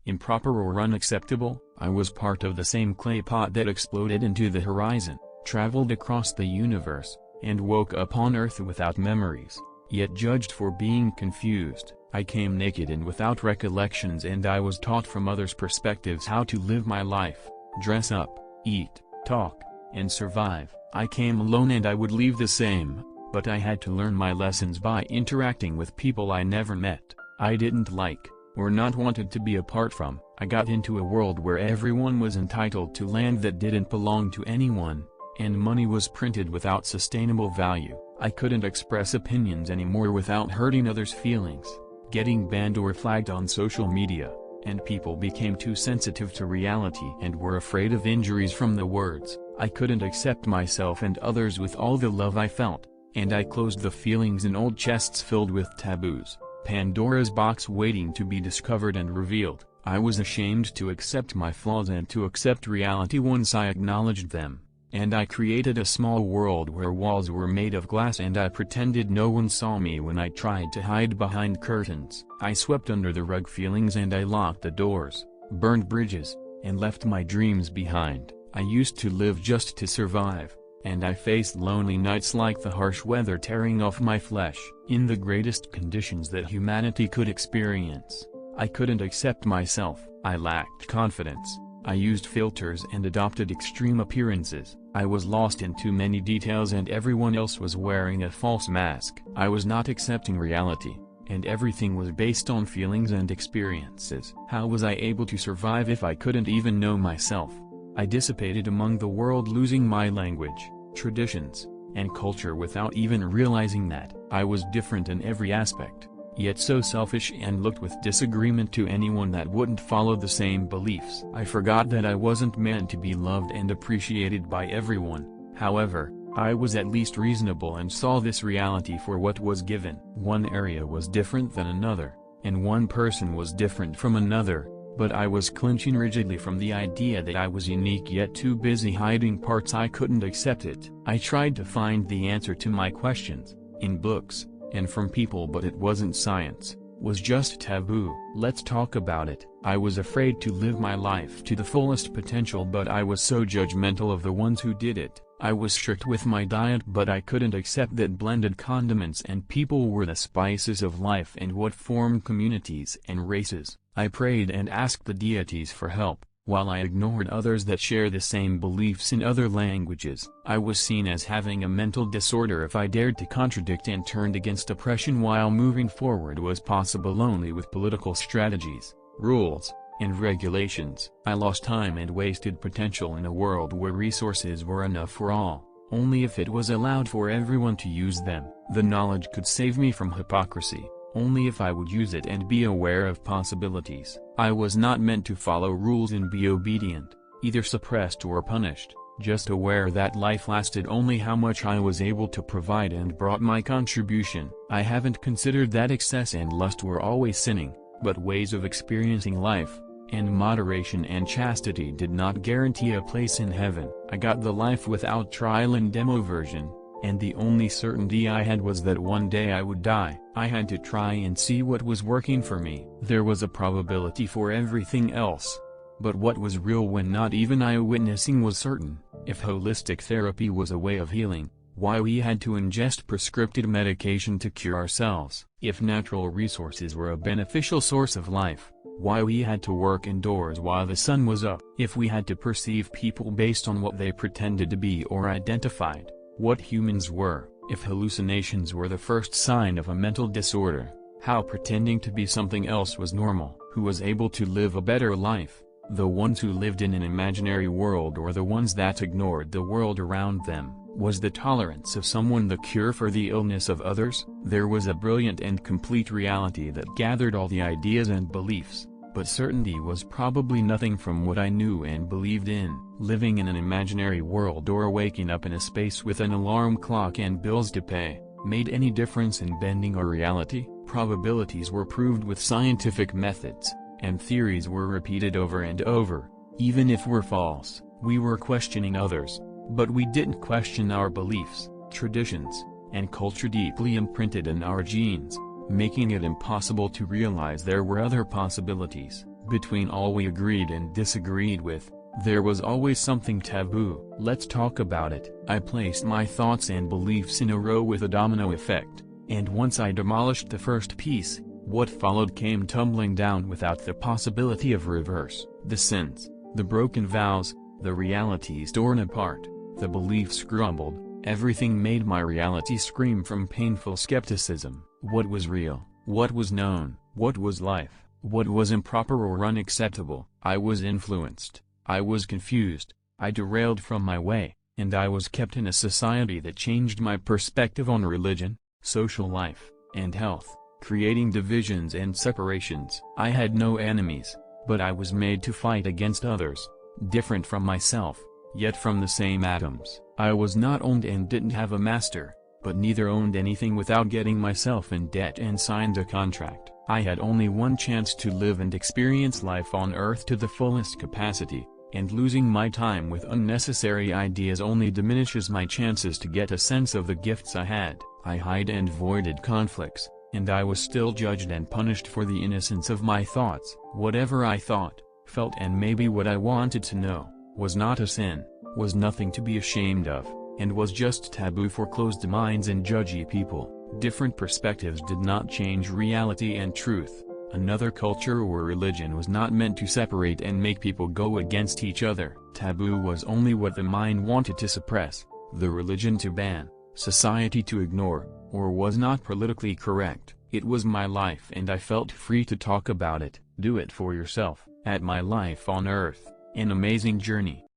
improper or unacceptable. I was part of the same clay pot that exploded into the horizon, traveled across the universe, and woke up on Earth without memories, yet judged for being confused. I came naked and without recollections, and I was taught from others' perspectives how to live my life, dress up, eat, talk, and survive. I came alone and I would leave the same, but I had to learn my lessons by interacting with people I never met, I didn't like, or not wanted to be apart from. I got into a world where everyone was entitled to land that didn't belong to anyone, and money was printed without sustainable value. I couldn't express opinions anymore without hurting others' feelings, getting banned or flagged on social media, and people became too sensitive to reality and were afraid of injuries from the words. I couldn't accept myself and others with all the love I felt, and I closed the feelings in old chests filled with taboos, Pandora's box waiting to be discovered and revealed. I was ashamed to accept my flaws and to accept reality once I acknowledged them, and I created a small world where walls were made of glass and I pretended no one saw me when I tried to hide behind curtains. I swept under the rug feelings and I locked the doors, burned bridges, and left my dreams behind. I used to live just to survive, and I faced lonely nights like the harsh weather tearing off my flesh. In the greatest conditions that humanity could experience, I couldn't accept myself. I lacked confidence. I used filters and adopted extreme appearances. I was lost in too many details and everyone else was wearing a false mask. I was not accepting reality, and everything was based on feelings and experiences. How was I able to survive if I couldn't even know myself? I dissipated among the world, losing my language, traditions, and culture without even realizing that. I was different in every aspect, yet so selfish and looked with disagreement to anyone that wouldn't follow the same beliefs. I forgot that I wasn't meant to be loved and appreciated by everyone. However, I was at least reasonable and saw this reality for what was given. One area was different than another, and one person was different from another, but I was clinching rigidly from the idea that I was unique, yet too busy hiding parts I couldn't accept it. I tried to find the answer to my questions, in books, and from people, but it wasn't science, was just taboo. Let's talk about it. I was afraid to live my life to the fullest potential, but I was so judgmental of the ones who did it. I was strict with my diet, but I couldn't accept that blended condiments and people were the spices of life and what formed communities and races. I prayed and asked the deities for help, while I ignored others that share the same beliefs in other languages. I was seen as having a mental disorder if I dared to contradict and turned against oppression, while moving forward was possible only with political strategies, rules, and regulations. I lost time and wasted potential in a world where resources were enough for all, only if it was allowed for everyone to use them. The knowledge could save me from hypocrisy, only if I would use it and be aware of possibilities. I was not meant to follow rules and be obedient, either suppressed or punished, just aware that life lasted only how much I was able to provide and brought my contribution. I haven't considered that excess and lust were always sinning, but ways of experiencing life, and moderation and chastity did not guarantee a place in heaven. I got the life without trial and demo version, and the only certainty I had was that one day I would die. I had to try and see what was working for me. There was a probability for everything else, but what was real when not even eye-witnessing was certain? If holistic therapy was a way of healing, why we had to ingest prescripted medication to cure ourselves? If natural resources were a beneficial source of life, why we had to work indoors while the sun was up? If we had to perceive people based on what they pretended to be or identified what humans were? If hallucinations were the first sign of a mental disorder, how pretending to be something else was normal? Who was able to live a better life, the ones who lived in an imaginary world or the ones that ignored the world around them? Was the tolerance of someone the cure for the illness of others? There was a brilliant and complete reality that gathered all the ideas and beliefs, but certainty was probably nothing from what I knew and believed in. Living in an imaginary world or waking up in a space with an alarm clock and bills to pay, made any difference in bending our reality? Probabilities were proved with scientific methods, and theories were repeated over and over. Even if were false, we were questioning others, but we didn't question our beliefs, traditions, and culture deeply imprinted in our genes, making it impossible to realize there were other possibilities. Between all we agreed and disagreed with, there was always something taboo. Let's talk about it. I placed my thoughts and beliefs in a row with a domino effect, and once I demolished the first piece, what followed came tumbling down without the possibility of reverse. The sins, the broken vows, the realities torn apart, the beliefs crumbled, everything made my reality scream from painful skepticism. What was real? What was known? What was life? What was improper or unacceptable? I was influenced. I was confused. I derailed from my way, and I was kept in a society that changed my perspective on religion, social life, and health, creating divisions and separations. I had no enemies, but I was made to fight against others, different from myself, yet from the same atoms. I was not owned and didn't have a master, but neither owned anything without getting myself in debt and signed a contract. I had only one chance to live and experience life on earth to the fullest capacity, and losing my time with unnecessary ideas only diminishes my chances to get a sense of the gifts I had. I hid and avoided conflicts, and I was still judged and punished for the innocence of my thoughts. Whatever I thought, felt and maybe what I wanted to know, was not a sin, was nothing to be ashamed of, and was just taboo for closed minds and judgy people. Different perspectives did not change reality and truth. Another culture or religion was not meant to separate and make people go against each other. Taboo was only what the mind wanted to suppress, the religion to ban, society to ignore, or was not politically correct. It was my life and I felt free to talk about it. Do it for yourself. At My Life on Earth, an amazing journey.